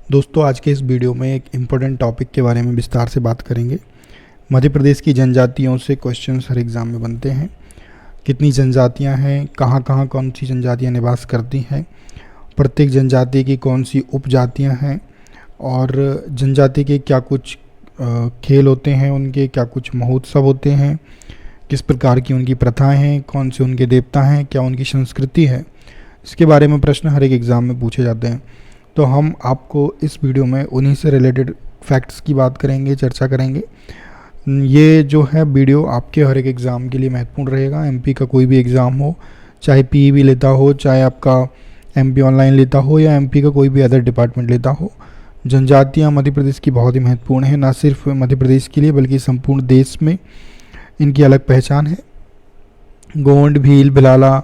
दोस्तों, आज के इस वीडियो में एक इम्पोर्टेंट टॉपिक के बारे में विस्तार से बात करेंगे। मध्य प्रदेश की जनजातियों से क्वेश्चंस हर एग्ज़ाम में बनते हैं। कितनी जनजातियां हैं, कहाँ कहाँ कौन सी जनजातियां निवास करती हैं, प्रत्येक जनजाति की कौन सी उपजातियां हैं और जनजाति के क्या कुछ खेल होते हैं, उनके क्या कुछ महोत्सव होते हैं, किस प्रकार की उनकी प्रथाएं हैं, कौन से उनके देवता हैं, क्या उनकी संस्कृति है, इसके बारे में प्रश्न हर एक एग्ज़ाम में पूछे जाते हैं। तो हम आपको इस वीडियो में उन्हीं से रिलेटेड फैक्ट्स की बात करेंगे, चर्चा करेंगे। ये जो है वीडियो आपके हर एक एग्ज़ाम के लिए महत्वपूर्ण रहेगा। एमपी का कोई भी एग्ज़ाम हो, चाहे पीईबी लेता हो, चाहे आपका एमपी ऑनलाइन लेता हो या एमपी का कोई भी अदर डिपार्टमेंट लेता हो, जनजातियाँ मध्य प्रदेश की बहुत ही महत्वपूर्ण है। ना सिर्फ मध्य प्रदेश के लिए बल्कि संपूर्ण देश में इनकी अलग पहचान है। गोंड, भील, भिलाला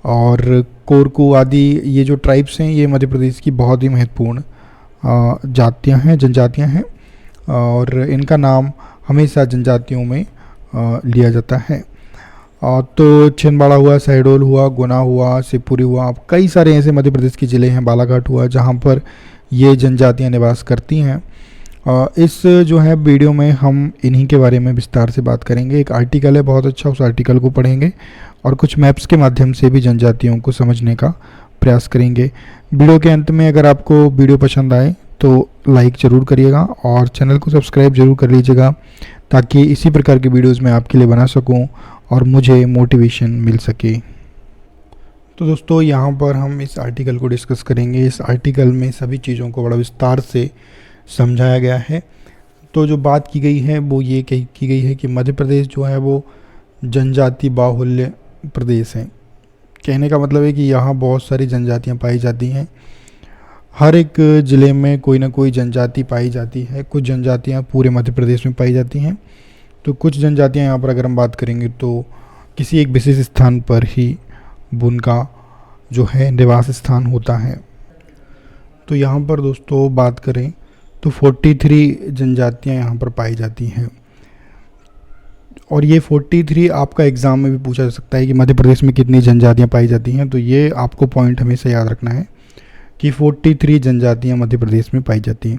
और कोरकू आदि ये जो ट्राइब्स हैं, ये मध्य प्रदेश की बहुत ही महत्वपूर्ण जातियां हैं, जनजातियां हैं और इनका नाम हमेशा जनजातियों में लिया जाता है। तो छिंदवाड़ा हुआ, शहडोल हुआ, गुना हुआ, शिवपुरी हुआ, कई सारे ऐसे मध्य प्रदेश के ज़िले हैं, बालाघाट हुआ, जहाँ पर ये जनजातियां निवास करती हैं। इस जो है वीडियो में हम इन्हीं के बारे में विस्तार से बात करेंगे। एक आर्टिकल है बहुत अच्छा, उस आर्टिकल को पढ़ेंगे और कुछ मैप्स के माध्यम से भी जनजातियों को समझने का प्रयास करेंगे। वीडियो के अंत में अगर आपको वीडियो पसंद आए तो लाइक ज़रूर करिएगा और चैनल को सब्सक्राइब ज़रूर कर लीजिएगा, ताकि इसी प्रकार की वीडियोज़ मैं आपके लिए बना सकूं और मुझे मोटिवेशन मिल सके। तो दोस्तों, यहाँ पर हम इस आर्टिकल को डिस्कस करेंगे। इस आर्टिकल में सभी चीज़ों को बड़ा विस्तार से समझाया गया है। तो जो बात की गई है वो ये की गई है कि मध्य प्रदेश जो है वो जनजाति बाहुल्य प्रदेश है। कहने का मतलब है कि यहाँ बहुत सारी जनजातियाँ पाई जाती हैं। हर एक ज़िले में कोई ना कोई जनजाति पाई जाती है। कुछ जनजातियाँ पूरे मध्य प्रदेश में पाई जाती हैं, तो कुछ जनजातियाँ यहाँ पर अगर हम बात करेंगे तो किसी एक विशेष स्थान पर ही उनका जो है निवास स्थान होता है। तो यहाँ पर दोस्तों बात करें तो 43 जनजातियाँ यहाँ पर पाई जाती हैं और ये 43 आपका एग्ज़ाम में भी पूछा जा सकता है कि मध्य प्रदेश में कितनी जनजातियाँ पाई जाती हैं। तो ये आपको पॉइंट हमेशा याद रखना है कि 43 जनजातियाँ मध्य प्रदेश में पाई जाती हैं।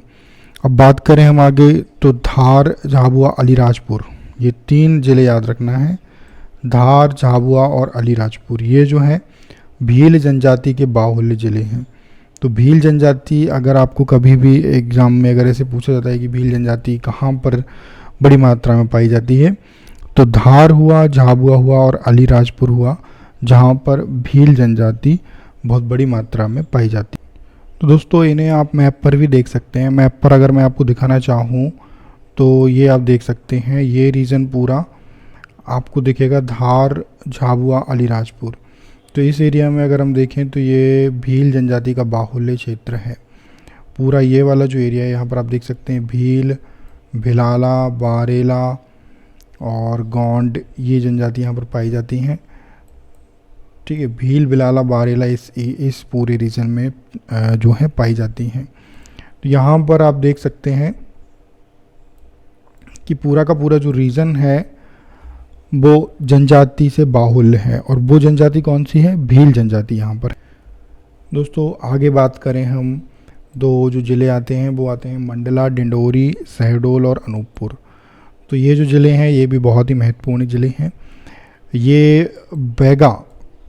अब बात करें हम आगे तो धार, झाबुआ, अलीराजपुर, ये 3 ज़िले याद रखना है। धार, झाबुआ और अलीराजपुर ये जो है भील जनजाति के बाहुल्य ज़िले हैं। तो भील जनजाति अगर आपको कभी भी एग्ज़ाम में अगर ऐसे पूछा जाता है कि भील जनजाति कहाँ पर बड़ी मात्रा में पाई जाती है, तो धार हुआ, झाबुआ हुआ और अलीराजपुर हुआ, जहाँ पर भील जनजाति बहुत बड़ी मात्रा में पाई जाती है। तो दोस्तों, इन्हें आप मैप पर भी देख सकते हैं। मैप पर अगर मैं आपको दिखाना चाहूँ तो ये आप देख सकते हैं, ये रीजन पूरा आपको दिखेगा, धार, झाबुआ, अलीराजपुर। तो इस एरिया में अगर हम देखें तो ये भील जनजाति का बाहुल्य क्षेत्र है। पूरा ये वाला जो एरिया है यहाँ पर आप देख सकते हैं, भील, भिलाला, बारेला और गोंड ये जनजाति यहाँ पर पाई जाती हैं। ठीक है, भील, भिलाला, बारेला इस पूरे रीजन में जो है पाई जाती हैं। तो यहाँ पर आप देख सकते हैं कि पूरा का पूरा जो रीजन है वो जनजाति से बाहुल्य है और वो जनजाति कौन सी है? भील जनजाति यहाँ पर। दोस्तों, आगे बात करें हम, दो जो ज़िले आते हैं वो आते हैं मंडला, डिंडोरी, शहडोल और अनूपपुर। तो ये जो ज़िले हैं ये भी बहुत ही महत्वपूर्ण ज़िले हैं। ये बैगा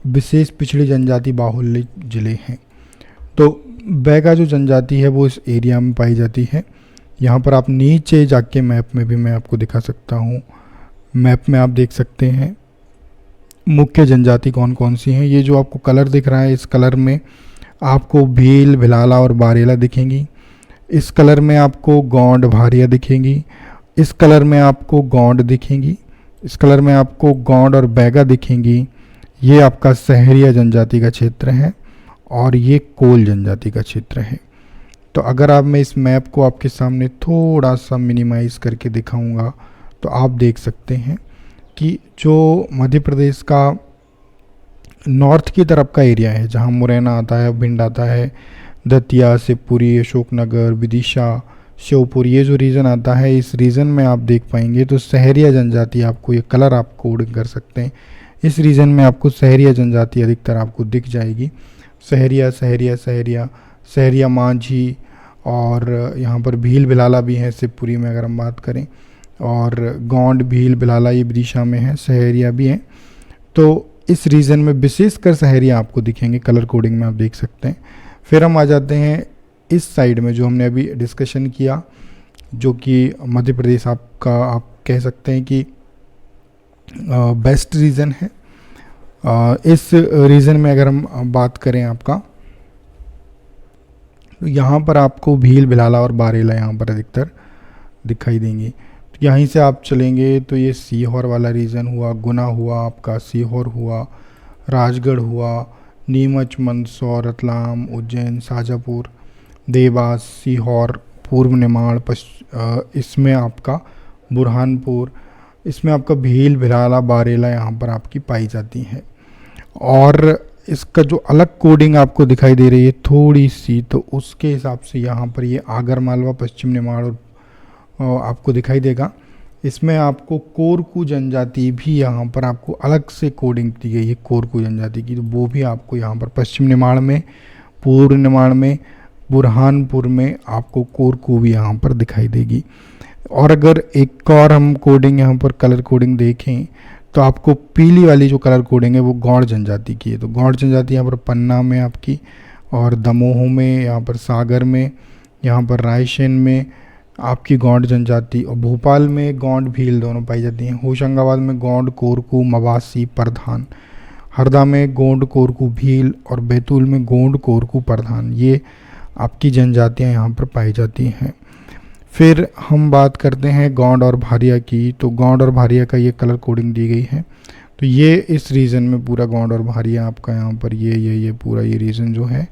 विशेष पिछड़ी जनजाति बाहुल्य ज़िले हैं। तो बैगा जो जनजाति है वो इस एरिया में पाई जाती है। यहाँ पर आप नीचे जाके मैप में भी मैं आपको दिखा सकता हूँ। मैप में आप देख सकते हैं मुख्य जनजाति कौन कौन सी हैं। ये जो आपको कलर दिख रहा है, इस कलर में आपको भील, भिलाला और बारेला दिखेंगी। इस कलर में आपको गोंड, भारिया दिखेंगी। इस कलर में आपको गोंड दिखेंगी। इस कलर में आपको गोंड और बैगा दिखेंगी। ये आपका सहरिया जनजाति का क्षेत्र है और ये कोल जनजाति का क्षेत्र है। तो अगर आप, मैं इस मैप को आपके सामने थोड़ा सा मिनिमाइज करके दिखाऊंगा तो आप देख सकते हैं कि जो मध्य प्रदेश का नॉर्थ की तरफ का एरिया है, जहाँ मुरैना आता है, भिंड आता है, दतिया, शिवपुरी, अशोकनगर, विदिशा, श्योपुर, ये जो रीजन आता है, इस रीजन में आप देख पाएंगे तो सहरिया जनजाति आपको, ये कलर आप कोड कर सकते हैं, इस रीजन में आपको सहरिया जनजाति अधिकतर आपको दिख जाएगी। सहरिया, सहरिया, सहरिया, सहरिया मांझी और यहाँ पर भील भिलाला भी है शिवपुरी में अगर हम बात करें, और गोंड भील भिलाला ये विदिशा में है, सहरिया भी है। तो इस रीजन में विशेषकर सहरिया आपको दिखेंगे, कलर कोडिंग में आप देख सकते हैं। फिर हम आ जाते हैं इस साइड में जो हमने अभी डिस्कशन किया, जो कि मध्य प्रदेश आपका आप कह सकते हैं कि बेस्ट रीजन है। इस रीजन में अगर हम बात करें आपका, तो यहाँ पर आपको भील भिलाला और बारेला यहाँ पर अधिकतर दिखाई देंगे। तो यहीं से आप चलेंगे तो ये सीहोर वाला रीजन हुआ, गुना हुआ आपका, सीहोर हुआ, राजगढ़ हुआ, नीमच, मंदसौर, रतलाम, उज्जैन, शाजापुर, देवास, सीहोर, पूर्व निमाड़, इसमें आपका बुरहानपुर, इसमें आपका भील भिलाला बारेला यहाँ पर आपकी पाई जाती है। और इसका जो अलग कोडिंग आपको दिखाई दे रही है थोड़ी सी, तो उसके हिसाब से यहाँ पर ये आगर मालवा, पश्चिम निमाड़ और आपको दिखाई देगा। इसमें आपको कोरकू जनजाति भी यहाँ पर आपको अलग से कोडिंग दी गई है, कोरकू जनजाति की, तो वो भी आपको यहाँ पर पश्चिम निमाड़ में, पूर्व निमाड़ में, बुरहानपुर में आपको कोरकू भी यहाँ पर दिखाई देगी। और अगर एक और हम कोडिंग यहाँ पर कलर कोडिंग देखें तो आपको पीली वाली जो कलर कोडिंग है वो गौड़ जनजाति की है। तो गौड़ जनजाति यहाँ पर पन्ना में आपकी, और दमोह में, यहाँ पर सागर में, यहाँ पर रायसेन में आपकी गौड़ जनजाति, और भोपाल में गौंड भील दोनों पाई जाती हैं। होशंगाबाद में गौंड, कोरकू, मवासी, प्रधान, हरदा में गोंड, कोरकू, भील, और बैतूल में गोंड, कोरकू, प्रधान, ये आपकी जनजातियाँ यहाँ पर पाई जाती हैं। फिर हम बात करते हैं गौंड और भारिया की। तो गौंड और भारिया का ये कलर कोडिंग दी गई है। तो ये इस रीजन में पूरा गौंड और भारिया आपका यहाँ पर ये पूरा ये रीजन जो है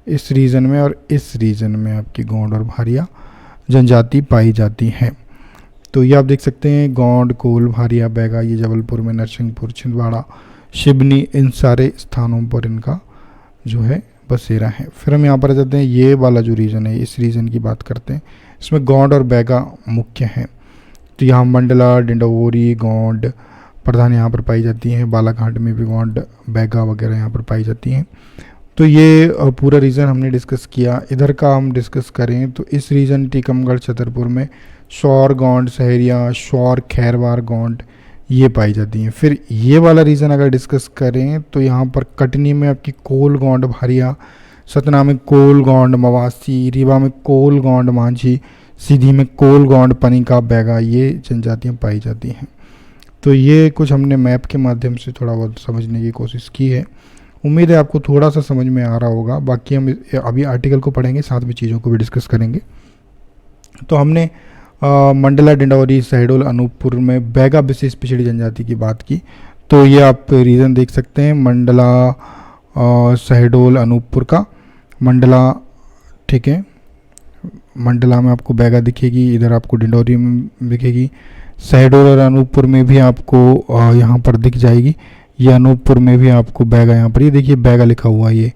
इस रीजन में, और इस रीजन में आपकी गौंड और भारिया जनजाति पाई जाती है। तो ये आप देख सकते हैं गौंड, कोल, भारिया, बैगा, ये जबलपुर में, नरसिंहपुर, छिंदवाड़ा, शिवनी, इन सारे स्थानों पर इनका जो है बसेरा है। फिर हम यहाँ पर आ जाते हैं, ये वाला जो रीजन है इस रीजन की बात करते हैं। इसमें गौंड और बैगा मुख्य हैं। तो यहाँ मंडला, डिंडोरी, गौंड, प्रधान यहाँ पर पाई जाती हैं। बालाघाट में भी गौंड, बैगा वगैरह यहाँ पर पाई जाती हैं। तो ये पूरा रीजन हमने डिस्कस किया। इधर का हम डिस्कस करें तो इस रीजन टीकमगढ़, छतरपुर में शौर गौंड, सहरिया, शौर, खैरवार गौंड ये पाई जाती हैं। फिर ये वाला रीजन अगर डिस्कस करें तो यहाँ पर कटनी में आपकी कोल गौंड, भारिया, सतना में कोल गौंड, मवासी, रीवा में कोल गौंड, मांझी, सीधी में कोल गौंड, पनिका, बैगा, ये जनजातियाँ पाई जाती हैं। तो ये कुछ हमने मैप के माध्यम से थोड़ा बहुत समझने की कोशिश की है। उम्मीद है आपको थोड़ा सा समझ में आ रहा होगा। बाकी हम अभी आर्टिकल को पढ़ेंगे, साथ में चीज़ों को भी डिस्कस करेंगे। तो हमने मंडला, डिंडौरी, शहडोल, अनूपपुर में बैगा विशेष पिछड़ी जनजाति की बात की। तो ये आप रीजन देख सकते हैं, मंडला, शहडोल, अनूपपुर का। मंडला, ठीक है, मंडला में आपको बैगा दिखेगी, इधर आपको डिंडौरी में दिखेगी, शहडोल और अनूपपुर में भी आपको यहाँ पर दिख जाएगी। ये अनूपपुर में भी आपको बैगा, यहाँ पर ये देखिए बैगा लिखा हुआ है ये,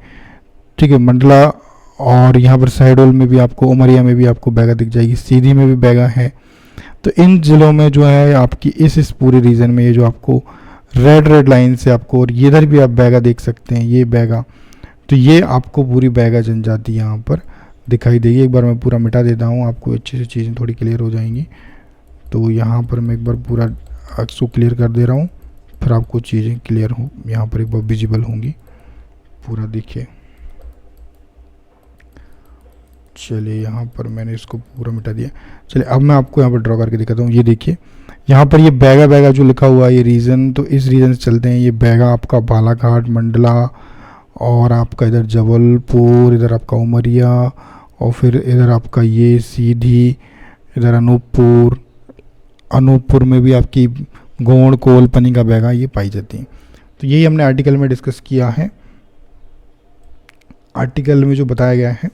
ठीक है, मंडला, और यहाँ पर शहडोल में भी आपको, उमरिया में भी आपको बैगा दिख जाएगी, सीधी में भी बैगा है। तो इन ज़िलों में जो है आपकी इस पूरे रीजन में ये जो आपको रेड लाइन से आपको, और ये इधर भी आप बैगा देख सकते हैं, ये बैगा, तो ये आपको पूरी बैगा जनजाति यहाँ पर दिखाई देगी। एक बार मैं पूरा मिटा देता हूँ, आपको अच्छे से चीज़ें थोड़ी क्लियर हो जाएंगी। तो यहाँ पर मैं एक बार पूरा इसको क्लियर कर दे रहा हूँ, फिर आपको चीज़ें क्लियर हो यहाँ पर एक बार विजिबल होंगी। पूरा देखिए, चलिए यहाँ पर मैंने इसको पूरा मिटा दिया। चलिए अब मैं आपको यहाँ पर ड्रॉ करके दिखाता हूँ। ये देखिए यहाँ पर ये बैगा जो लिखा हुआ है ये रीजन, तो इस रीजन से चलते हैं। ये बैगा आपका बालाघाट, मंडला, और आपका इधर जबलपुर, इधर आपका उमरिया, और फिर इधर आपका ये सीधी, इधर अनूपपुर में भी आपकी गोंड, कोल, पनिका, बैगा ये पाई जाती हैं। तो यही हमने आर्टिकल में डिस्कस किया है। आर्टिकल में जो बताया गया है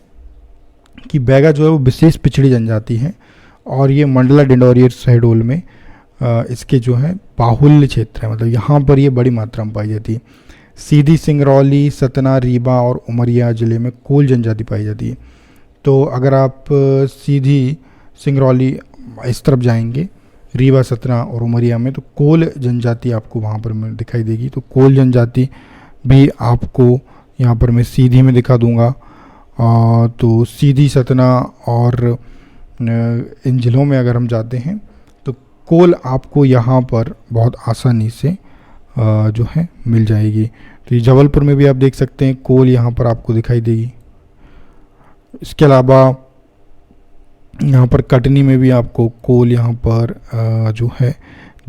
कि बैगा जो है वो विशेष पिछड़ी जनजाति है, और ये मंडला, डिंडौरी, शहडोल में इसके जो है बाहुल्य क्षेत्र है, मतलब यहाँ पर ये बड़ी मात्रा में पाई जाती है। सीधी, सिंगरौली, सतना, रीवा और उमरिया ज़िले में कोल जनजाति पाई जाती है। तो अगर आप सीधी, सिंगरौली इस तरफ जाएंगे, रीवा, सतना और उमरिया में, तो कोल जनजाति आपको वहाँ पर दिखाई देगी। तो कोल जनजाति भी आपको यहाँ पर मैं सीधी में दिखा दूँगा, तो सीधी, सतना और इन जिलों में अगर हम जाते हैं तो कोल आपको यहाँ पर बहुत आसानी से जो है मिल जाएगी। तो ये जबलपुर में भी आप देख सकते हैं कोल यहाँ पर आपको दिखाई देगी। इसके अलावा यहाँ पर कटनी में भी आपको कोल यहाँ पर जो है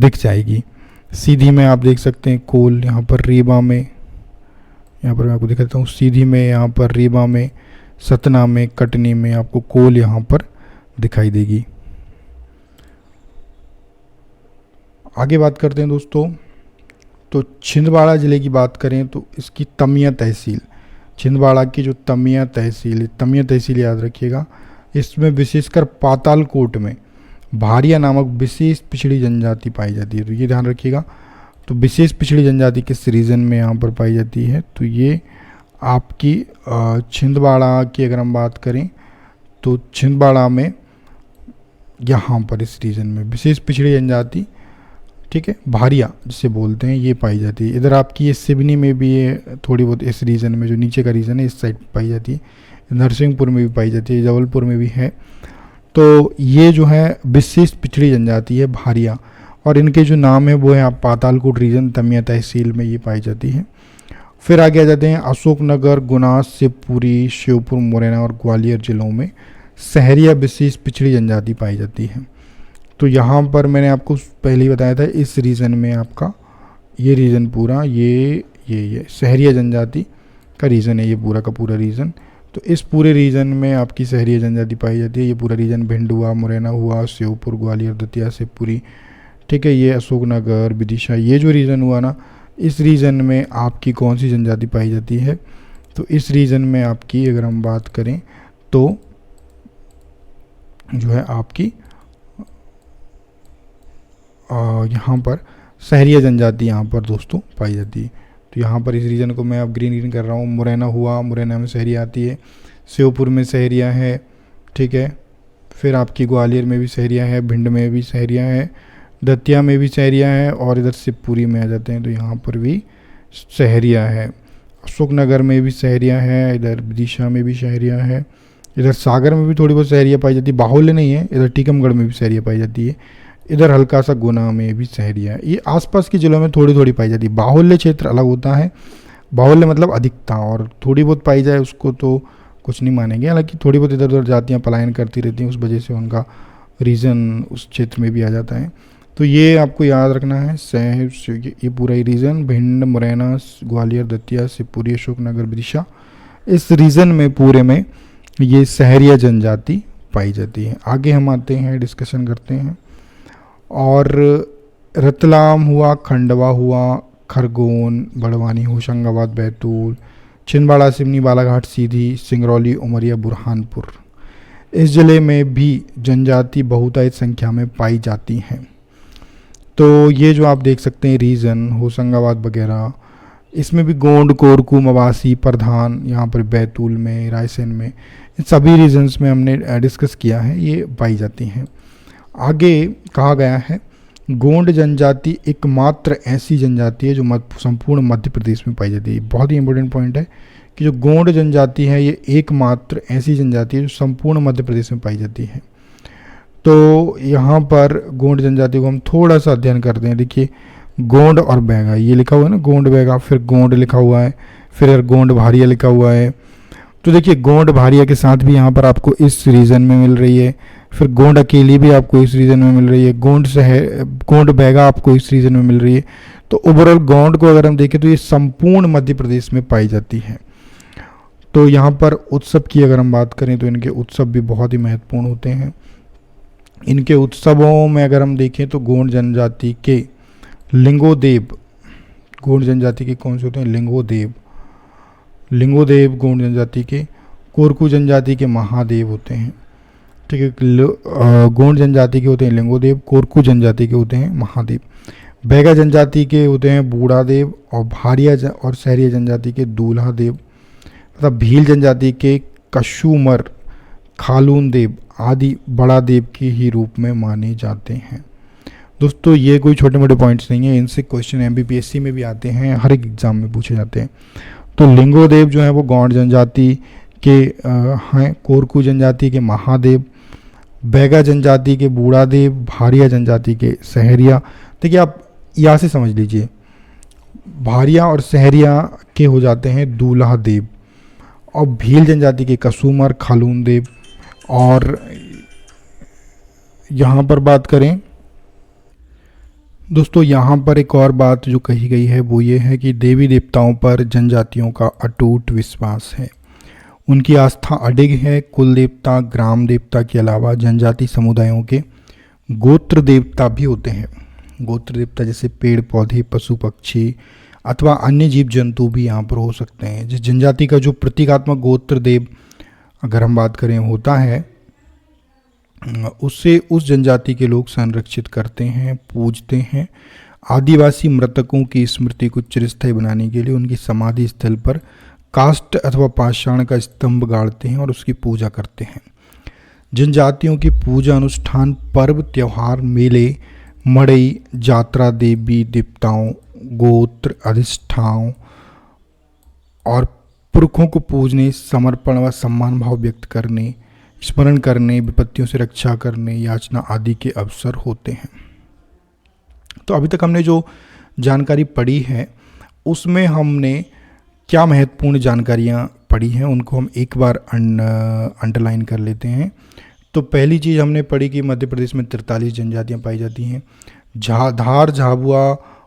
दिख जाएगी। सीधी में आप देख सकते हैं कोल यहाँ पर रीवा में, यहाँ पर मैं आपको दिखाता हूँ, सीधी में, यहाँ पर रीवा में, सतना में, कटनी में आपको कोल यहाँ पर दिखाई देगी। आगे बात करते हैं दोस्तों, तो छिंदवाड़ा ज़िले की बात करें तो इसकी तमिया तहसील, छिंदवाड़ा की जो तमिया तहसील याद रखिएगा, इसमें विशेषकर पातालकोट में भारिया नामक विशेष पिछड़ी जनजाति पाई जाती है। तो ये ध्यान रखिएगा। तो विशेष पिछड़ी जनजाति किस रीजन में यहाँ पर पाई जाती है, तो ये आपकी छिंदवाड़ा की अगर हम बात करें तो छिंदवाड़ा में यहाँ पर इस रीजन में विशेष पिछड़ी जनजाति, ठीक है, भारिया जिसे बोलते हैं, ये पाई जाती है। इधर आपकी ये सिवनी में भी ये थोड़ी बहुत इस रीजन में, जो नीचे का रीजन है, इस साइड पाई जाती है। नरसिंहपुर में भी पाई जाती है, जबलपुर में भी है। तो ये जो है विशेष पिछड़ी जनजाति है भारिया, और इनके जो नाम है वो है आप पातालकोट रीजन, तमिया तहसील में ये पाई जाती है। फिर आगे आ जाते हैं अशोकनगर, गुना, शिवपुरी, श्योपुर, मुरैना और ग्वालियर जिलों में सहरिया विशेष पिछड़ी जनजाति पाई जाती है। तो यहाँ पर मैंने आपको पहले ही बताया था, इस रीजन में आपका ये रीजन पूरा ये सहरिया जनजाति का रीजन है, ये पूरा का पूरा रीजन। तो इस पूरे रीजन में आपकी सहरिया जनजाति पाई जाती है। ये पूरा रीजन भिंड हुआ, मुरैना हुआ, श्योपुर, ग्वालियर, दतिया, शिवपुरी, ठीक है, ये अशोकनगर, विदिशा, ये जो रीजन हुआ ना, इस रीजन में आपकी कौन सी जनजाति पाई जाती है, तो इस रीजन में आपकी अगर हम बात करें तो जो है आपकी यहाँ पर सहरिया जनजाति यहाँ पर दोस्तों पाई जाती है। तो यहाँ पर इस रीजन को मैं अब ग्रीन कर रहा हूँ। मुरैना हुआ, मुरैना में सहरिया आती है, श्योपुर में सहरिया है, ठीक है, फिर आपकी ग्वालियर में भी सहरिया है, भिंड में भी सहरिया है, दतिया में भी सहरिया है, और इधर शिवपुरी में आ जाते हैं तो यहाँ पर भी सहरिया है। अशोकनगर में भी सहरिया है, इधर विदिशा में भी सहरिया है, इधर सागर में भी थोड़ी बहुत सहरिया पाई जाती है, बाहुल्य नहीं है, इधर टीकमगढ़ में भी सहरिया पाई जाती है, इधर हल्का सा गुना में भी सहरिया है। ये आसपास के जिलों में थोड़ी थोड़ी पाई जाती है। बाहुल्य क्षेत्र अलग होता है, बाहुल्य मतलब अधिकता, और थोड़ी बहुत पाई जाए उसको तो कुछ नहीं मानेंगे। हालांकि थोड़ी बहुत इधर उधर जातियाँ पलायन करती रहती हैं, उस वजह से उनका रीजन उस क्षेत्र में भी आ जाता है। तो ये आपको याद रखना है, ये पूरा ही रीजन, भिंड, मुरैना, ग्वालियर, दतिया, शिवपुरी, अशोकनगर, विदिशा, इस रीजन में पूरे में ये सहरिया जनजाति पाई जाती है। आगे हम आते हैं, डिस्कशन करते हैं। और रतलाम हुआ, खंडवा हुआ, खरगोन, बड़वानी, होशंगाबाद, बैतूल, छिंदवाड़ा, सिवनी, बालाघाट, सीधी, सिंगरौली, उमरिया, बुरहानपुर, इस ज़िले में भी जनजाति बहुतायत संख्या में पाई जाती हैं। तो ये जो आप देख सकते हैं रीजन, होशंगाबाद वगैरह, इसमें भी गोंड, कोरकू, मवासी, प्रधान, यहाँ पर बैतूल में, रायसेन में, इन सभी रीजन्स में हमने डिस्कस किया है, ये पाई जाती हैं। आगे कहा गया है, गोंड जनजाति एकमात्र ऐसी जनजाति है जो संपूर्ण मध्य प्रदेश में पाई जाती है। बहुत ही इंपॉर्टेंट पॉइंट है कि जो गोंड जनजाति है ये एकमात्र ऐसी जनजाति है जो संपूर्ण मध्य प्रदेश में पाई जाती है। तो यहाँ पर गोंड जनजाति को हम थोड़ा सा अध्ययन करते हैं। देखिए, गोंड और बैगा, ये लिखा हुआ है ना, गोंड बैगा, फिर गोंड लिखा हुआ है, फिर गोंड भारिया लिखा हुआ है। तो देखिए, गोंड भारिया के साथ भी यहाँ पर आपको इस रीजन में मिल रही है, फिर गोंड अकेली भी आपको इस रीजन में मिल रही है, गोंड बैगा आपको इस रीजन में मिल रही है। तो ओवरऑल गोंड को अगर हम देखें तो ये संपूर्ण मध्य प्रदेश में पाई जाती है। तो यहाँ पर उत्सव की अगर हम बात करें तो इनके उत्सव भी बहुत ही महत्वपूर्ण होते हैं। इनके उत्सवों में अगर हम देखें तो गोंड जनजाति के लिंगोदेव, गोंड जनजाति के कौन से होते हैं, लिंगोदेव गोंड जनजाति के, कोरकू जनजाति के महादेव होते हैं, ठीक है। गोंड जनजाति के होते हैं लिंगोदेव, कोरकू जनजाति के होते हैं महादेव, बैगा जनजाति के होते हैं बूढ़ा देव, और भारिया और सहरिया जनजाति के दूल्हा देव, तथा भील जनजाति के कशुमर, खालून देव आदि बड़ा देव के ही रूप में माने जाते हैं। दोस्तों, ये कोई छोटे मोटे पॉइंट्स नहीं है, इनसे क्वेश्चन MPPSC में भी आते हैं, हर एक एग्जाम में पूछे जाते हैं। तो लिंगोदेव जो है वो गोंड जनजाति के हैं, कोरकू जनजाति के महादेव, बैगा जनजाति के बूढ़ादेव, भारिया जनजाति के सहरिया। देखिए आप यहाँ से समझ लीजिए, भारिया और सहरिया के हो जाते हैं दूल्हा देव, और भील जनजाति के कसूमर, खालून देव। और यहाँ पर बात करें दोस्तों, यहाँ पर एक और बात जो कही गई है वो ये है कि देवी देवताओं पर जनजातियों का अटूट विश्वास है, उनकी आस्था अडिग है। कुल देवता, ग्राम देवता के अलावा जनजाति समुदायों के गोत्र देवता भी होते हैं। गोत्र देवता जैसे पेड़ पौधे, पशु पक्षी अथवा अन्य जीव जंतु भी यहाँ पर हो सकते हैं। जिस जनजाति का जो प्रतीकात्मक गोत्र देव अगर हम बात करें होता है, उससे उस जनजाति के लोग संरक्षित करते हैं, पूजते हैं। आदिवासी मृतकों की स्मृति को चिरस्थायी बनाने के लिए उनकी समाधि स्थल पर काष्ठ अथवा पाषाण का स्तंभ गाड़ते हैं और उसकी पूजा करते हैं। जनजातियों की पूजा अनुष्ठान, पर्व, त्योहार, मेले, मड़ई, जात्रा देवी देवताओं, गोत्र, अधिष्ठाओं और पुरखों को पूजने, समर्पण व सम्मान भाव व्यक्त करने, स्मरण करने, विपत्तियों से रक्षा करने, याचना आदि के अवसर होते हैं। तो अभी तक हमने जो जानकारी पढ़ी है उसमें हमने क्या महत्वपूर्ण जानकारियाँ पढ़ी हैं उनको हम एक बार अंडरलाइन कर लेते हैं। तो पहली चीज़ हमने पढ़ी कि मध्य प्रदेश में 43 जनजातियाँ पाई जाती हैं। धार, झाबुआ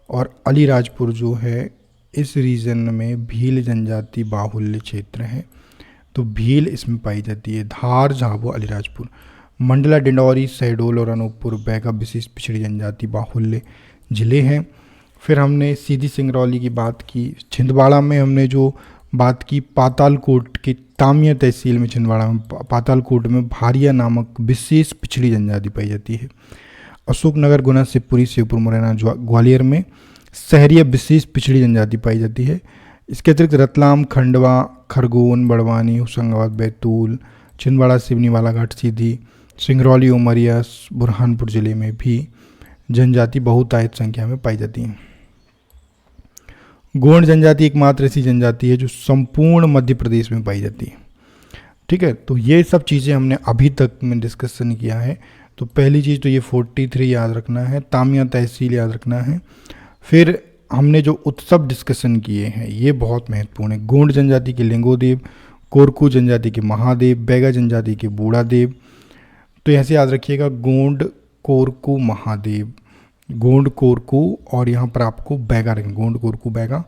और अलीराजपुर जो है इस रीजन में भील जनजाति बाहुल्य क्षेत्र है, तो भील इसमें पाई जाती है। धार, झाबुआ, अलीराजपुर। मंडला, डिंडौरी, शहडोल और अनूपपुर बैगा विशिष्ट पिछड़ी जनजाति बाहुल्य जिले हैं। फिर हमने सीधी सिंगरौली की बात की। छिंदवाड़ा में हमने जो बात की, पातालकोट के तामिया तहसील में, छिंदवाड़ा में पातालकोट में भारिया नामक विशेष पिछड़ी जनजाति पाई जाती है। अशोकनगर, गुना, शिवपुरी, शिवपुर, मुरैना, ग्वालियर में सहरिया विशेष पिछड़ी जनजाति पाई जाती है। इसके अतिरिक्त रतलाम, खंडवा, खरगोन, बड़वानी, होशंगाबाद, बैतूल, छिंदवाड़ा, सिवनी, बालाघाट, सीधी, सिंगरौली, उमरिया, बुरहानपुर जिले में भी जनजाति बहुतायत संख्या में पाई जाती हैं। गोंड जनजाति एकमात्र ऐसी जनजाति है जो संपूर्ण मध्य प्रदेश में पाई जाती है। ठीक है, तो ये सब चीज़ें हमने अभी तक में डिस्कशन किया है। तो पहली चीज़ तो ये 43 याद रखना है, तामिया तहसील याद रखना है। फिर हमने जो उत्सव डिस्कशन किए हैं ये बहुत महत्वपूर्ण है। गोंड जनजाति के लिंगोदेव, कोरकू जनजाति के महादेव, बैगा जनजाति के बूढ़ादेव। तो ऐसे याद रखिएगा, गोंड, कोरकू, महादेव, गोंड, कोरकू और यहाँ पर आपको बैगा रखेंगे, गोंड, कोरकू, बैगा,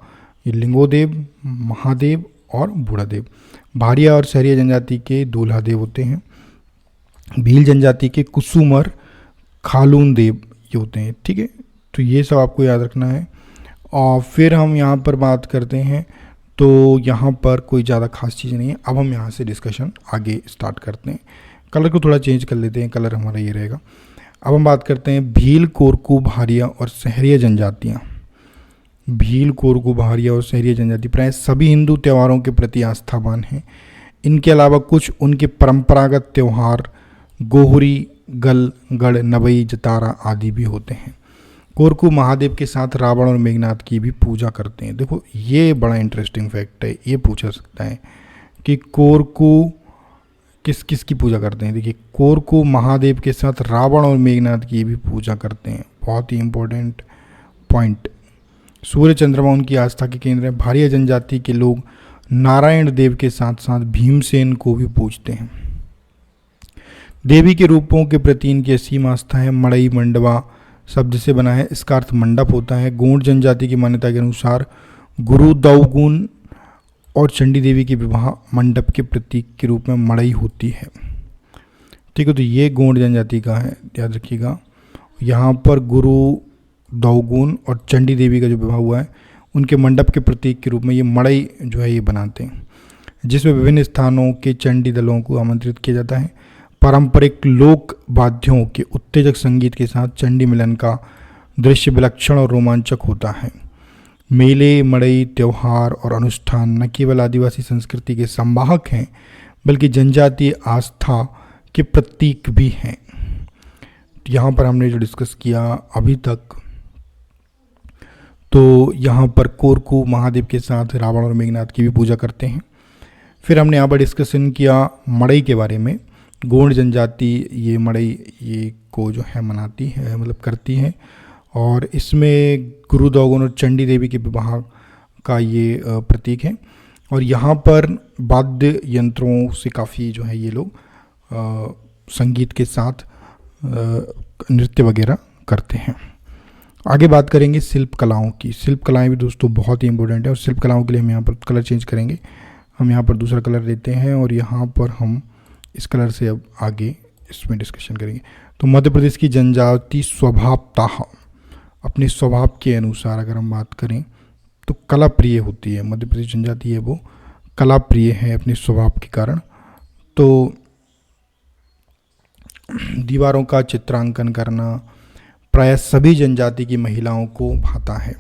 ये लिंगोदेव, महादेव और बूढ़ादेव। भारिया और सहरिया जनजाति के दूल्हा देव होते हैं। भील जनजाति के कुसुमर, खालून देव ये होते हैं। ठीक है, तो ये सब आपको याद रखना है। और फिर हम यहाँ पर बात करते हैं, तो यहाँ पर कोई ज़्यादा खास चीज़ नहीं है। अब हम यहाँ से डिस्कशन आगे स्टार्ट करते हैं। कलर को थोड़ा चेंज कर लेते हैं, कलर हमारा ये रहेगा। अब हम बात करते हैं भील, कोरकू, भारिया और सहरिया जनजातियाँ। भील, कोरकू, भारिया और सहरिया जनजाति प्राय सभी हिंदू त्योहारों के प्रति आस्थावान हैं। इनके अलावा कुछ उनके परंपरागत त्यौहार गोहरी, गल, गढ़, नवई, जतारा आदि भी होते हैं। कोरकू महादेव के साथ रावण और मेघनाथ की भी पूजा करते हैं। देखो ये बड़ा इंटरेस्टिंग फैक्ट है, ये पूछा सकता है कि कोरकू किस किस की पूजा करते हैं। देखिए, कोरकू महादेव के साथ रावण और मेघनाथ की भी पूजा करते हैं, बहुत ही इंपॉर्टेंट पॉइंट। सूर्य चंद्रमा उनकी आस्था के केंद्र है। भारिया जनजाति के लोग नारायण देव के साथ साथ भीमसेन को भी पूजते हैं। देवी के रूपों के प्रति इनकी असीम आस्था है। मड़ई, मंडवा शब्द से बना है, इसका अर्थ मंडप होता है। गोंड जनजाति की मान्यता के अनुसार गुरु दौगुन और चंडी देवी के विवाह मंडप के प्रतीक के रूप में मड़ई होती है। ठीक है, तो ये गोंड जनजाति का है, याद रखिएगा। यहाँ पर गुरु दौगुन और चंडी देवी का जो विवाह हुआ है उनके मंडप के प्रतीक के रूप में ये मड़ई जो है ये बनाते हैं, जिसमें विभिन्न स्थानों के चंडी दलों को आमंत्रित किया जाता है। पारंपरिक लोक वाद्यों के उत्तेजक संगीत के साथ चंडी मिलन का दृश्य विलक्षण और रोमांचक होता है। मेले, मड़ई, त्योहार और अनुष्ठान न केवल आदिवासी संस्कृति के संवाहक हैं बल्कि जनजातीय आस्था के प्रतीक भी हैं। यहाँ पर हमने जो डिस्कस किया अभी तक, तो यहाँ पर कोरकू महादेव के साथ रावण और मेघनाथ की भी पूजा करते हैं। फिर हमने यहाँ पर डिस्कशन किया मड़ई के बारे में। गोंड जनजाति ये मड़ई ये को जो है मनाती है, मतलब करती है, और इसमें गुरु दोगुन और चंडी देवी के विवाह का ये प्रतीक है। और यहाँ पर वाद्य यंत्रों से काफ़ी जो है ये लोग संगीत के साथ नृत्य वगैरह करते हैं। आगे बात करेंगे शिल्प कलाओं की। शिल्प कलाएं भी दोस्तों बहुत ही इंपॉर्टेंट है, और शिल्प कलाओं के लिए हम यहाँ पर कलर चेंज करेंगे। हम यहाँ पर दूसरा कलर लेते हैं और यहाँ पर हम इस कलर से अब आगे इसमें डिस्कशन करेंगे। तो मध्य प्रदेश की जनजाति स्वभावतः अपने स्वभाव के अनुसार अगर हम बात करें तो कला प्रिय होती है। मध्य प्रदेश जनजाति है वो कला प्रिय है अपने स्वभाव के कारण। तो दीवारों का चित्रांकन करना प्राय सभी जनजाति की महिलाओं को भाता है।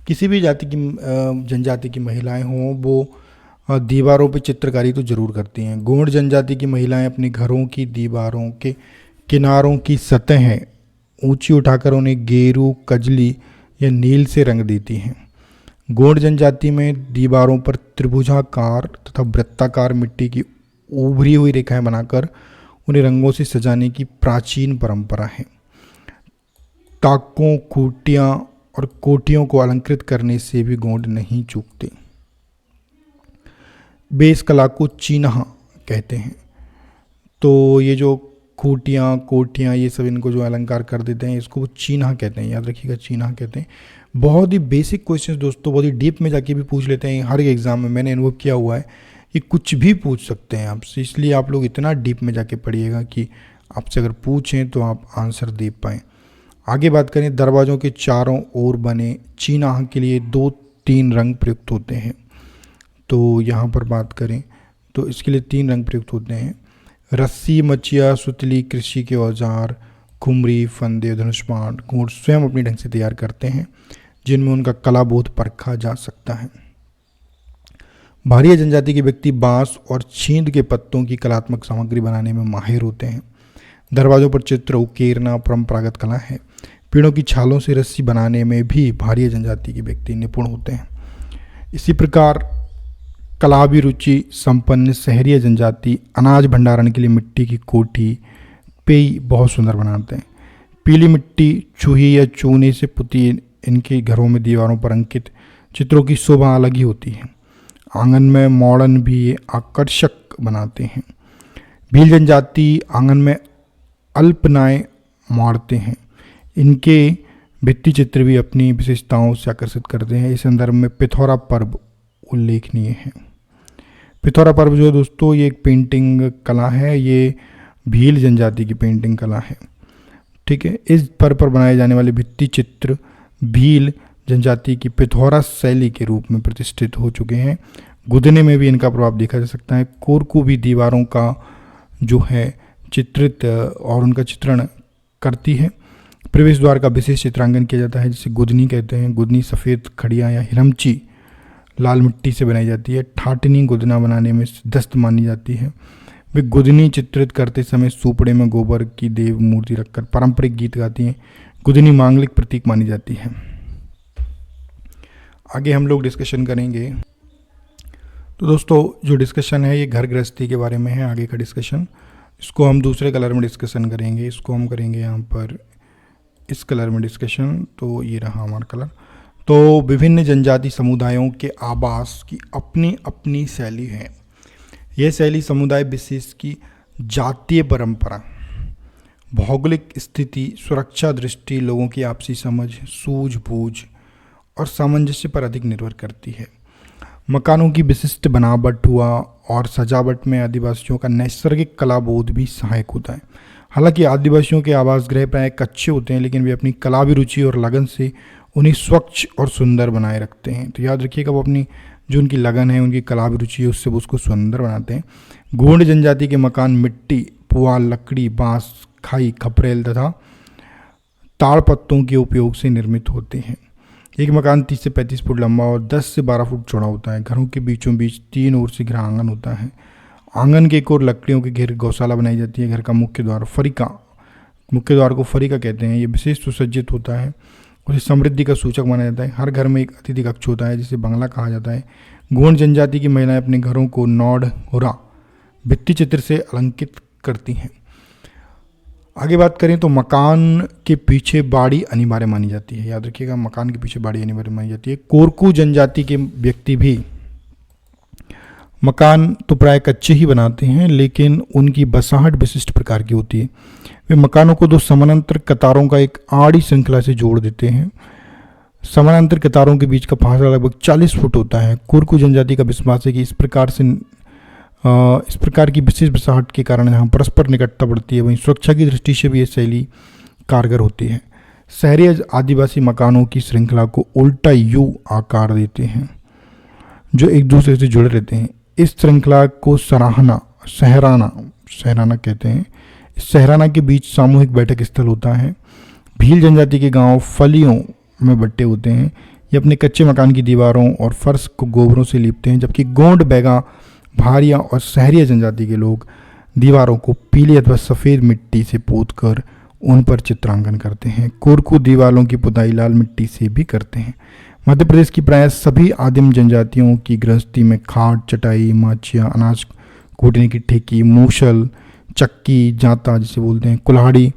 किसी भी जाति की जनजाति की महिलाएं हों वो दीवारों पर चित्रकारी तो जरूर करती हैं। गोंड जनजाति की महिलाएं अपने घरों की दीवारों के किनारों की सतहें ऊंची उठाकर उन्हें गेरू, कजली या नील से रंग देती हैं। गोंड जनजाति में दीवारों पर त्रिभुजाकार तथा वृत्ताकार मिट्टी की उभरी हुई रेखाएं बनाकर उन्हें रंगों से सजाने की प्राचीन परंपरा है। ताकों, खूटियां और कोटियों को अलंकृत करने से भी गोंड नहीं चूकते। वे इस कला को चीन्हा कहते हैं। तो ये जो खूटियाँ, कोटियाँ, ये सब इनको जो अलंकार कर देते हैं इसको वो चीन्हा कहते हैं। याद रखिएगा, चीन्हा कहते हैं। बहुत ही बेसिक क्वेश्चंस दोस्तों, बहुत ही डीप में जाके भी पूछ लेते हैं हर एग्ज़ाम में। मैंने अनुभव किया हुआ है कि कुछ भी पूछ सकते हैं आपसे, इसलिए आप लोग इतना डीप में जाके पढ़िएगा कि आपसे अगर पूछें तो आप आंसर दे पाएँ। आगे बात करें, दरवाज़ों के चारों ओर बने चीन्हा के लिए 2-3 रंग प्रयुक्त होते हैं। तो यहाँ पर बात करें तो इसके लिए 3 रंग प्रयुक्त होते हैं। रस्सी, मचिया, सुतली, कृषि के औजार, खुमरी, फंदे, धनुष्मान गोंड स्वयं अपने ढंग से तैयार करते हैं, जिनमें उनका कलाबोध परखा जा सकता है। भारिया जनजाति के व्यक्ति बांस और छींद के पत्तों की कलात्मक सामग्री बनाने में माहिर होते हैं। दरवाजों पर चित्र उकेरना परंपरागत कला है। पेड़ों की छालों से रस्सी बनाने में भी भारिया जनजाति के व्यक्ति निपुण होते हैं। इसी प्रकार कलाभिरुचि संपन्न शहरीय जनजाति अनाज भंडारण के लिए मिट्टी की कोठी, पेई बहुत सुंदर बनाते हैं। पीली मिट्टी, चूही या चूने से पुती इनके घरों में दीवारों पर अंकित चित्रों की शोभा अलग ही होती है। आंगन में मॉडर्न भी आकर्षक बनाते हैं। भील जनजाति आंगन में अल्पनाएं मारते हैं। इनके भित्ति चित्र भी अपनी विशेषताओं से आकर्षित करते हैं। इस संदर्भ में पिथौरा पर्व उल्लेखनीय है। पिथौरा पर्व जो दोस्तों ये एक पेंटिंग कला है, ये भील जनजाति की पेंटिंग कला है। ठीक है, इस पर्व पर बनाए जाने वाले भित्ति चित्र भील जनजाति की पिथौरा शैली के रूप में प्रतिष्ठित हो चुके हैं। गुदने में भी इनका प्रभाव देखा जा सकता है। कोरकू भी दीवारों का जो है चित्रित और उनका चित्रण करती है। प्रवेश द्वार का विशेष चित्रांकन किया जाता है, जिसे गुदनी कहते हैं। गुदनी सफ़ेद खड़िया या हिरमची लाल मिट्टी से बनाई जाती है। ठाटनी गुदना बनाने में दस्त मानी जाती है। वे गुदनी चित्रित करते समय सूपड़े में गोबर की देव मूर्ति रखकर पारंपरिक गीत गाती हैं। गुदनी मांगलिक प्रतीक मानी जाती है। आगे हम लोग डिस्कशन करेंगे। तो दोस्तों जो डिस्कशन है ये घर गृहस्थी के बारे में है। आगे का डिस्कशन इसको हम दूसरे कलर में डिस्कशन करेंगे। इसको हम करेंगे यहाँ पर इस कलर में डिस्कशन। तो ये रहा हमारा कलर। तो विभिन्न जनजाति समुदायों के आवास की अपनी अपनी शैली है। यह शैली समुदाय विशेष की जातीय परंपरा, भौगोलिक स्थिति, सुरक्षा दृष्टि, लोगों की आपसी समझ, सूझबूझ और सामंजस्य पर अधिक निर्भर करती है। मकानों की विशिष्ट बनावट हुआ और सजावट में आदिवासियों का नैसर्गिक कलाबोध भी सहायक होता है। हालांकि आदिवासियों के आवास गृह प्राय कच्चे होते हैं, लेकिन वे अपनी कलाभिरुचि और लगन से उन्हें स्वच्छ और सुंदर बनाए रखते हैं। तो याद रखिएगा, वो अपनी जो उनकी लगन है, उनकी कलाभिरुचि है, उससे वो उसको सुंदर बनाते हैं। गोंड जनजाति के मकान मिट्टी, पुआल, लकड़ी, बांस, खाई, खपरेल तथा ताड़ पत्तों के उपयोग से निर्मित होते हैं। एक मकान 30 से 35 फुट लंबा और 10 से 12 फुट चौड़ा होता है। घरों के बीचों बीच 3 ओर से घिरा आंगन होता है। आंगन के एक ओर लकड़ियों के घेर गौशाला बनाई जाती है। घर का मुख्य द्वार फरिका, मुख्य द्वार को फरिका कहते हैं। ये विशेष सुसज्जित होता है, उसे समृद्धि का सूचक माना जाता है। हर घर में एक अतिथि कक्ष होता है, जिसे बंगला कहा जाता है। गोंड जनजाति की महिलाएं अपने घरों को नौडहुरा भित्ति चित्र से अलंकृत करती हैं। आगे बात करें तो मकान के पीछे बाड़ी अनिवार्य मानी जाती है। याद रखिएगा, मकान के पीछे बाड़ी अनिवार्य मानी जाती है। कोरकू जनजाति के व्यक्ति भी मकान तो प्राय कच्चे ही बनाते हैं, लेकिन उनकी बसाहट विशिष्ट प्रकार की होती है। वे मकानों को दो समानांतर कतारों का एक आड़ी श्रृंखला से जोड़ देते हैं। समानांतर कतारों के बीच का फासला लगभग 40 फुट होता है। कोरकू जनजाति का विश्वास है कि इस प्रकार की विशेष बसाहट के कारण यहाँ परस्पर निकटता बढ़ती है। वहीं सुरक्षा की दृष्टि से भी ये शैली कारगर होती है। शहरी आदिवासी मकानों की श्रृंखला को उल्टा यू आकार देते हैं, जो एक दूसरे से जुड़े रहते हैं। इस श्रृंखला को सहराना कहते हैं। इस सहराना के बीच सामूहिक बैठक स्थल होता है। भील जनजाति के गांव फलियों में बट्टे होते हैं। ये अपने कच्चे मकान की दीवारों और फर्श को गोबरों से लीपते हैं, जबकि गोंड, बैगा, भारिया और सहरिया जनजाति के लोग दीवारों को पीली अथवा सफ़ेद मिट्टी से पोतकर उन पर चित्रांकन करते हैं। कोरकू दीवारों की पुताई लाल मिट्टी से भी करते हैं। मध्य प्रदेश की प्राय सभी आदिम जनजातियों की गृहस्थी में खाट, चटाई, माचिया, अनाज कूटने की ठेकी, मूसल, चक्की, जांता जिसे बोलते हैं, कुल्हाड़ी,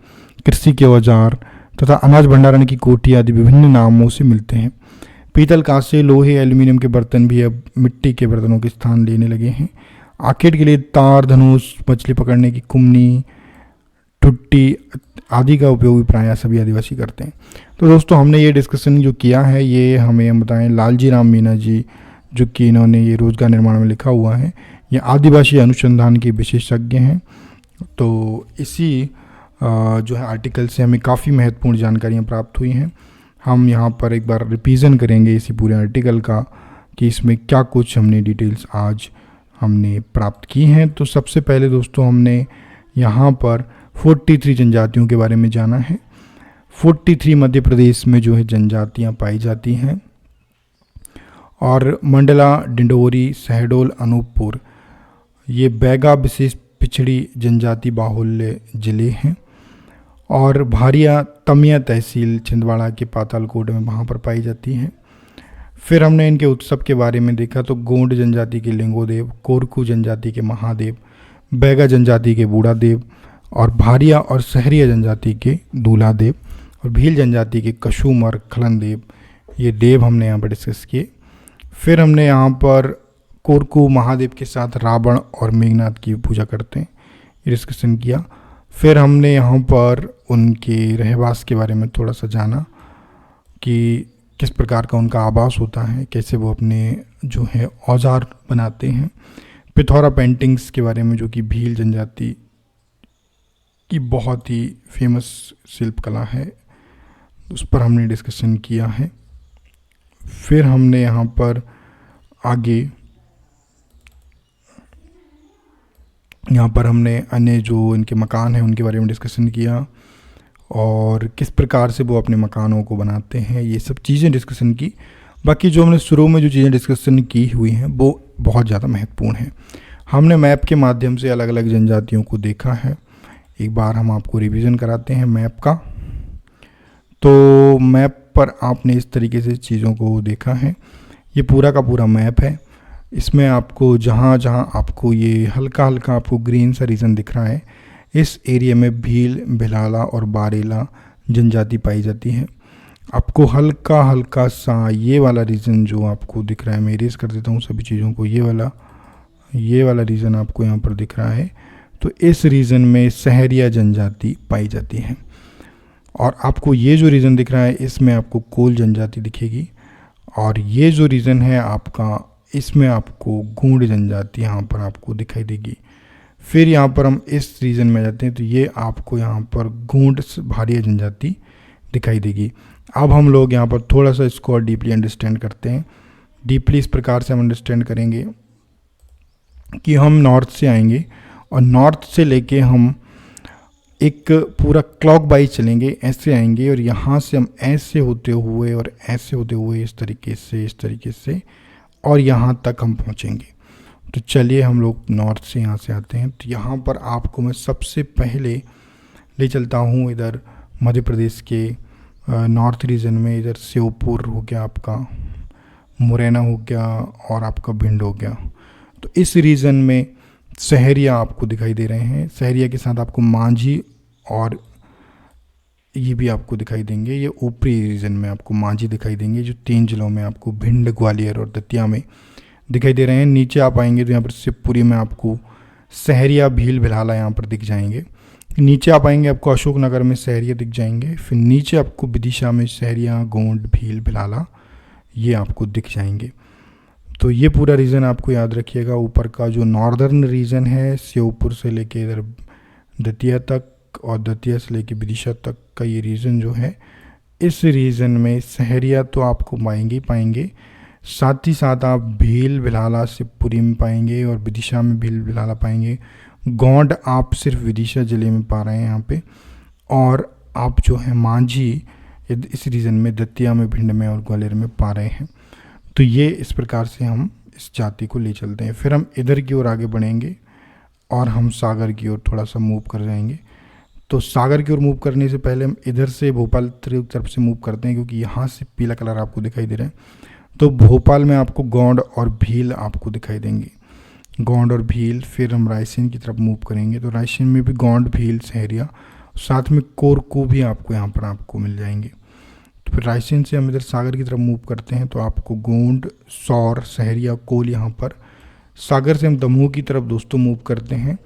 कृषि के औजार तथा अनाज भंडारण की कोठी आदि विभिन्न नामों से मिलते हैं। पीतल, कांसे, लोहे, एल्यूमिनियम के बर्तन भी अब मिट्टी के बर्तनों के स्थान लेने लगे हैं। आर्केड के लिए तार, धनुष, मछली पकड़ने की कुम्नी, टुट्टी आदि का उपयोग भी प्रायः सभी आदिवासी करते हैं। तो दोस्तों, हमने ये डिस्कशन जो किया है, ये हमें बताएं लालजी राम मीणा जी, जो कि इन्होंने ये रोजगार निर्माण में लिखा हुआ है, ये आदिवासी अनुसंधान के विशेषज्ञ हैं। तो इसी जो है आर्टिकल से हमें काफ़ी महत्वपूर्ण जानकारियाँ प्राप्त हुई हैं। हम यहाँ पर एक बार रिवीजन करेंगे इसी पूरे आर्टिकल का कि इसमें क्या कुछ हमने डिटेल्स आज हमने प्राप्त की हैं। तो सबसे पहले दोस्तों, हमने यहाँ पर 43 जनजातियों के बारे में जाना है। 43 मध्य प्रदेश में जो है जनजातियाँ पाई जाती हैं, और मंडला, डिंडोरी, शहडोल, अनूपपुर ये बैगा विशेष पिछड़ी जनजाति बाहुल्य जिले हैं, और भारिया तमिया तहसील छिंदवाड़ा के पातालकोट में वहाँ पर पाई जाती हैं। फिर हमने इनके उत्सव के बारे में देखा तो गोंड जनजाति के लिंगोदेव, कोरकू जनजाति के महादेव, बैगा जनजाति के बूढ़ा देव, और भारिया और सहरिया जनजाति के दूल्हा देव, और भील जनजाति के कशुम और खलन देव, ये देव हमने यहाँ पर डिस्कस किए। फिर हमने यहाँ पर कोरकू महादेव के साथ रावण और मेघनाथ की पूजा करते हैं, ये डिस्कशन किया। फिर हमने यहाँ पर उनके रहवास के बारे में थोड़ा सा जाना कि किस प्रकार का उनका आवास होता है, कैसे वो अपने जो है औजार बनाते हैं। पिथौरा पेंटिंग्स के बारे में, जो कि भील जनजाति की बहुत ही फेमस शिल्पकला है, उस पर हमने डिस्कशन किया है। फिर हमने यहाँ पर आगे हमने अन्य जो इनके मकान हैं उनके बारे में डिस्कशन किया, और किस प्रकार से वो अपने मकानों को बनाते हैं, ये सब चीज़ें डिस्कशन की। बाकी जो हमने शुरू में जो चीज़ें डिस्कशन की हुई हैं वो बहुत ज़्यादा महत्वपूर्ण हैं। हमने मैप के माध्यम से अलग अलग जनजातियों को देखा है। एक बार हम आपको रिवीजन कराते हैं मैप का। तो मैप पर आपने इस तरीके से चीज़ों को देखा है। ये पूरा का पूरा मैप है। इसमें आपको जहाँ जहाँ आपको ये हल्का हल्का आपको ग्रीन सा रीजन दिख रहा है, इस एरिया में भील, भिलाला और बारेला जनजाति पाई जाती है। आपको हल्का हल्का सा ये वाला रीजन जो आपको दिख रहा है, मैं इरेज कर देता हूँ सभी चीज़ों को, ये वाला रीजन आपको यहाँ पर दिख रहा है। तो इस रीजन में सहरिया जनजाति पाई जाती है। और आपको ये जो रीजन दिख रहा है, इसमें आपको कोल जनजाति दिखेगी, और ये जो रीजन है आपका, इसमें आपको गोंड जनजाति यहाँ पर आपको दिखाई देगी। फिर यहाँ पर हम इस रीजन में जाते हैं तो ये आपको यहाँ पर गोंड भारिया जनजाति दिखाई देगी। अब हम लोग यहाँ पर थोड़ा सा इसको और डीपली अंडरस्टैंड करते हैं। डीपली इस प्रकार से हम अंडरस्टैंड करेंगे कि हम नॉर्थ से आएंगे, और नॉर्थ से लेके हम एक पूरा क्लॉक वाइज चलेंगे, ऐसे आएंगे, और यहाँ से हम ऐसे होते हुए और ऐसे होते हुए इस तरीके से और यहाँ तक हम पहुँचेंगे। तो चलिए हम लोग नॉर्थ से यहाँ से आते हैं। तो यहाँ पर आपको मैं सबसे पहले ले चलता हूँ इधर मध्य प्रदेश के नॉर्थ रीजन में। इधर श्योपुर हो गया आपका, मुरैना हो गया और आपका भिंड हो गया। तो इस रीजन में सहरिया आपको दिखाई दे रहे हैं। सहरिया के साथ आपको मांझी और ये भी आपको दिखाई देंगे। ये ऊपरी रीजन में आपको मांझी दिखाई देंगे, जो 3 जिलों में आपको भिंड, ग्वालियर और दतिया में दिखाई दे रहे हैं। नीचे आप आएंगे तो यहाँ पर शिवपुरी में आपको सहरिया, भील, भिलाला यहाँ पर दिख जाएंगे। नीचे आप आएंगे आपको अशोकनगर में सहरिया दिख जाएंगे। फिर नीचे आपको विदिशा में सहरिया, गोंड, भील, भिलाला ये आपको दिख जाएंगे। तो ये पूरा रीजन आपको याद रखिएगा। ऊपर का जो नॉर्दर्न रीजन है, श्योपुर से लेके इधर दतिया तक और दतिया से लेके विदिशा तक का ये रीजन जो है, इस रीजन में सहरिया तो आपको पाएंगे ही पाएंगे, साथ ही साथ आप भील, भिलाला शिवपुरी में पाएंगे और विदिशा में भील, भिलाला पाएंगे। गोंड आप सिर्फ विदिशा ज़िले में पा रहे हैं यहाँ पे, और आप जो है मांझी इस रीजन में दतिया में, भिंड में और ग्वालियर में पा रहे हैं। तो ये इस प्रकार से हम इस जाति को ले चलते हैं। फिर हम इधर की ओर आगे बढ़ेंगे और हम सागर की ओर थोड़ा सा मूव कर जाएंगे। तो सागर की ओर मूव करने से पहले हम इधर से भोपाल तरफ से मूव करते हैं, क्योंकि यहाँ से पीला कलर आपको दिखाई दे रहा है। तो भोपाल में आपको गोंड और भील आपको दिखाई देंगे, गोंड और भील। फिर हम रायसेन की तरफ मूव करेंगे तो रायसेन में भी गोंड, भील, सहरिया, साथ में कोरकू भी आपको यहाँ पर आपको मिल जाएंगे। तो फिर रायसेन से हम इधर सागर की तरफ मूव करते हैं तो आपको गोंड, सौर, सहरिया, कोल यहाँ पर। सागर से हम दमोह की तरफ दोस्तों मूव करते हैं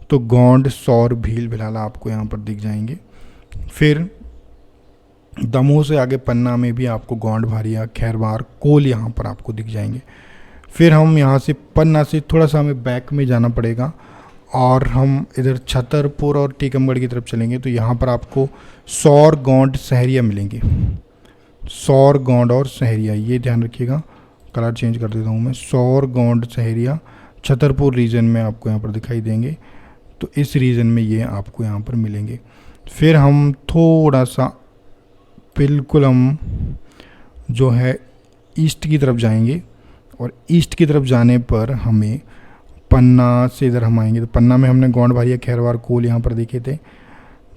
तो गोंड, सौर, भील, भिलाला आपको यहाँ पर दिख जाएंगे। फिर दमोह से आगे पन्ना में भी आपको गोंड, भारिया, खैरवार, कोल यहाँ पर आपको दिख जाएंगे। फिर हम यहाँ से पन्ना से थोड़ा सा हमें बैक में जाना पड़ेगा और हम इधर छतरपुर और टीकमगढ़ की तरफ चलेंगे तो यहाँ पर आपको सौर, गोंड, सहरिया मिलेंगे। सौर, गोंड और सहरिया, ये ध्यान रखिएगा, कलर चेंज कर देता हूँ मैं। सौर, गोंड, सहरिया छतरपुर रीजन में आपको यहाँ पर दिखाई देंगे। तो इस रीजन में ये आपको यहाँ पर मिलेंगे। फिर हम थोड़ा सा बिल्कुल हम जो है ईस्ट की तरफ जाएंगे और ईस्ट की तरफ जाने पर हमें पन्ना से इधर हम आएंगे तो पन्ना में हमने गोंड, भारिया, खैरवार, कोल यहाँ पर देखे थे।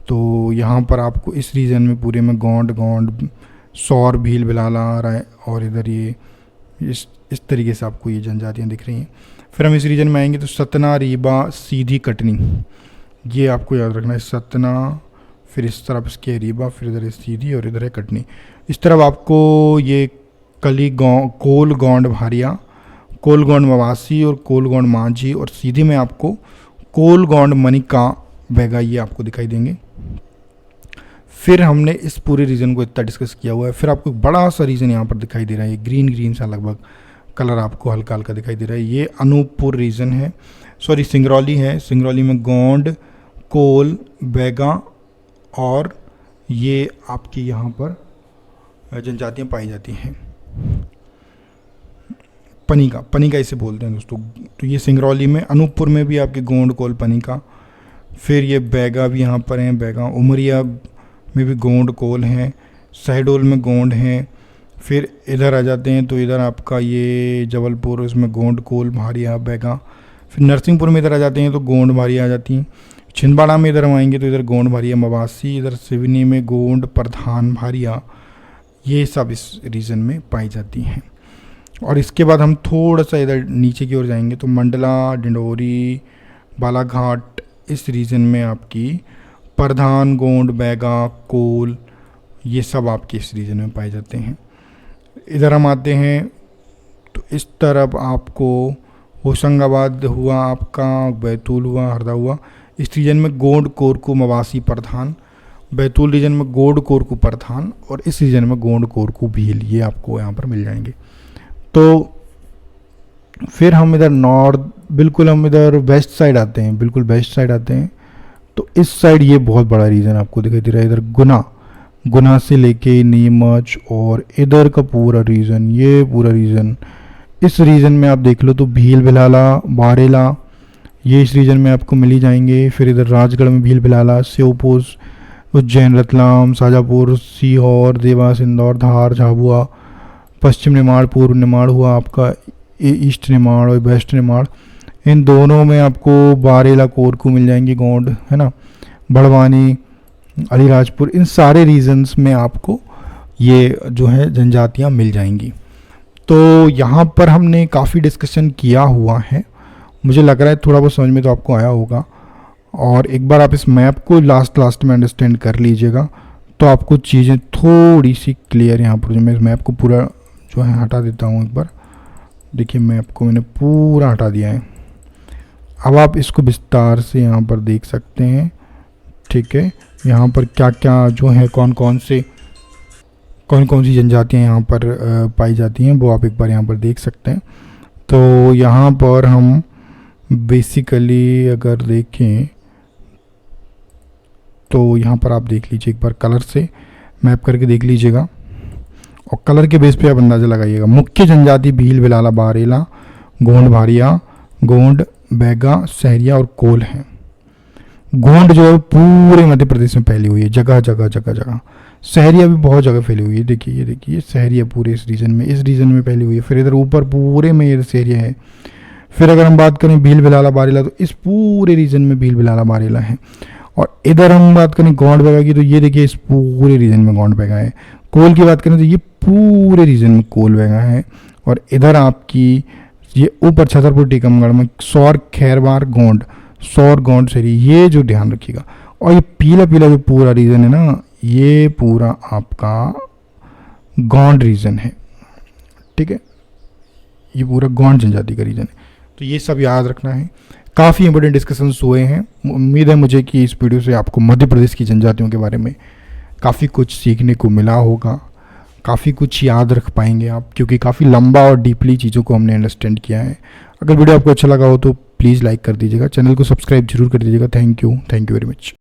तो यहाँ पर आपको इस रीजन में पूरे में गोंड, सौर, भील, भिलाला, राय और इधर ये इस तरीके से आपको ये जनजातियाँ दिख रही हैं। फिर हम इस रीजन में आएंगे तो सतना, रीवा, सीधी, कटनी, ये आपको याद रखना है। सतना, फिर इस तरफ इसके रीवा, फिर इधर है सीधी और इधर है कटनी। इस तरफ आपको ये कली, कोल, गोंड, भारिया, कोल, गोंड, मवासी और कोल, गोंड, मांझी, और सीधी में आपको कोल, गोंड, मनिका, बैगा ये आपको दिखाई देंगे। फिर हमने इस पूरे रीजन को इतना डिस्कस किया हुआ है। फिर आपको एक बड़ा सा रीजन यहाँ पर दिखाई दे रहा है, ग्रीन सा लगभग कलर आपको हल्का हल्का दिखाई दे रहा है। ये अनूपपुर रीजन है, सॉरी सिंगरौली है। सिंगरौली में गोंड, कोल, बैगा और ये आपकी यहाँ पर जनजातियाँ पाई जाती हैं। पनिका इसे बोलते हैं दोस्तों। तो ये सिंगरौली में, अनूपपुर में भी आपके गोंड, कोल, पनिका। फिर ये बैगा भी यहाँ पर हैं, बैगा। उमरिया में भी गोंड, कोल हैं। शहडोल में गोंड हैं। फिर इधर आ जाते हैं तो इधर आपका ये जबलपुर, इसमें गोंड, कोल, भारिया, बैगा। फिर नरसिंहपुर में इधर आ जाते हैं तो गोंड, भारिया आ जाती हैं। छिंदवाड़ा में इधर हम आएंगे तो इधर गोंड, भारिया, मवासी। इधर सिवनी में गोंड, प्रधान, भारिया, ये सब इस रीजन में पाई जाती हैं। और इसके बाद हम थोड़ा सा इधर नीचे की ओर जाएंगे तो मंडला, डिंडोरी, बालाघाट, इस रीजन में आपकी प्रधान, गोंड, बैगा, कोल, ये सब आपके इस रीजन में पाए जाते हैं। इधर हम आते हैं तो इस तरफ आपको होशंगाबाद हुआ, आपका बैतूल हुआ, हरदा हुआ। इस रीजन में गोंड, कोरकू, मवासी, प्रधान। बैतूल रीजन में गोंड, कोरकू, प्रधान। और इस रीजन में गोंड, कोरकू, भील, ये आपको यहाँ पर मिल जाएंगे। तो फिर हम इधर बिल्कुल हम इधर वेस्ट साइड आते हैं, बिल्कुल वेस्ट साइड आते हैं तो इस साइड ये बहुत बड़ा रीजन आपको दिखाई दे रहा है। इधर गुना से लेके नीमच और इधर का पूरा रीजन, ये पूरा रीजन, इस रीजन में आप देख लो तो भील, भिलाला, बारेला, ये इस रीजन में आपको मिल ही जाएंगे। फिर इधर राजगढ़ में भील, भिलाला, श्योपुर, उज्जैन, रतलाम, शाजापुर, सीहोर, देवास, इंदौर, धार, झाबुआ, पश्चिम निमाड़, पूर्व निमाड़ हुआ आपका, ईस्ट निमाड़ और वेस्ट निमाड़। इन दोनों में आपको बारेला, कोरकू मिल जाएंगे, गोंड, है ना, बड़वानी, अलीराजपुर, इन सारे रीजन्स में आपको ये जो है जनजातियाँ मिल जाएंगी। तो यहाँ पर हमने काफ़ी डिस्कशन किया हुआ है, मुझे लग रहा है थोड़ा बहुत समझ में तो आपको आया होगा। और एक बार आप इस मैप को लास्ट में अंडरस्टैंड कर लीजिएगा तो आपको चीज़ें थोड़ी सी क्लियर यहाँ पर। मैं इस मैप को पूरा जो है हटा देता हूँ एक बार। देखिए मैप को मैंने पूरा हटा दिया है। अब आप इसको विस्तार से यहाँ पर देख सकते हैं, ठीक है। यहाँ पर क्या क्या जो है कौन कौन सी जनजातियाँ यहाँ पर पाई जाती हैं वो आप एक बार यहाँ पर देख सकते हैं। तो यहाँ पर हम बेसिकली अगर देखें तो यहाँ पर आप देख लीजिए एक बार, कलर से मैप करके देख लीजिएगा और कलर के बेस पे आप अंदाज़ा लगाइएगा। मुख्य जनजाति भील, बिलाला, बारेला, गोंड, भारिया, गोंड, बैगा, सहरिया और कोल हैं। गोंड जो है पूरे मध्य प्रदेश में फैली हुई है, जगह जगह। सहरिया भी बहुत जगह फैली हुई है। देखिए ये देखिए सहरिया पूरे इस रीजन में फैली हुई है। फिर इधर ऊपर पूरे में ये सहरिया है। फिर अगर हम बात करें भील, बिलाला, बारेला तो इस पूरे रीजन में भील, बिलाला, बारेला है। और इधर हम बात करें गोंड बैगा की तो ये देखिए इस पूरे रीजन में गोंड बैगा है। कोल की बात करें तो ये पूरे रीजन में कोल बैगा है। और इधर आपकी ये ऊपर छतरपुर टीकमगढ़ में सौर, खैरवार, गोंड, सौर, गोंड, सहरी, ये जो ध्यान रखिएगा। और ये पीला जो पूरा रीजन है ना, ये पूरा आपका गोंड रीजन है, ठीक है। ये पूरा गोंड जनजाति का रीजन है। तो ये सब याद रखना है। काफ़ी इंपॉर्टेंट डिस्कशंस हुए हैं। उम्मीद है मुझे कि इस वीडियो से आपको मध्य प्रदेश की जनजातियों के बारे में काफ़ी कुछ सीखने को मिला होगा, काफ़ी कुछ याद रख पाएंगे आप, क्योंकि काफ़ी लंबा और डीपली चीज़ों को हमने अंडरस्टैंड किया है। अगर वीडियो आपको अच्छा लगा हो तो प्लीज़ लाइक कर दीजिएगा, चैनल को सब्सक्राइब जरूर कर दीजिएगा। Thank you very much.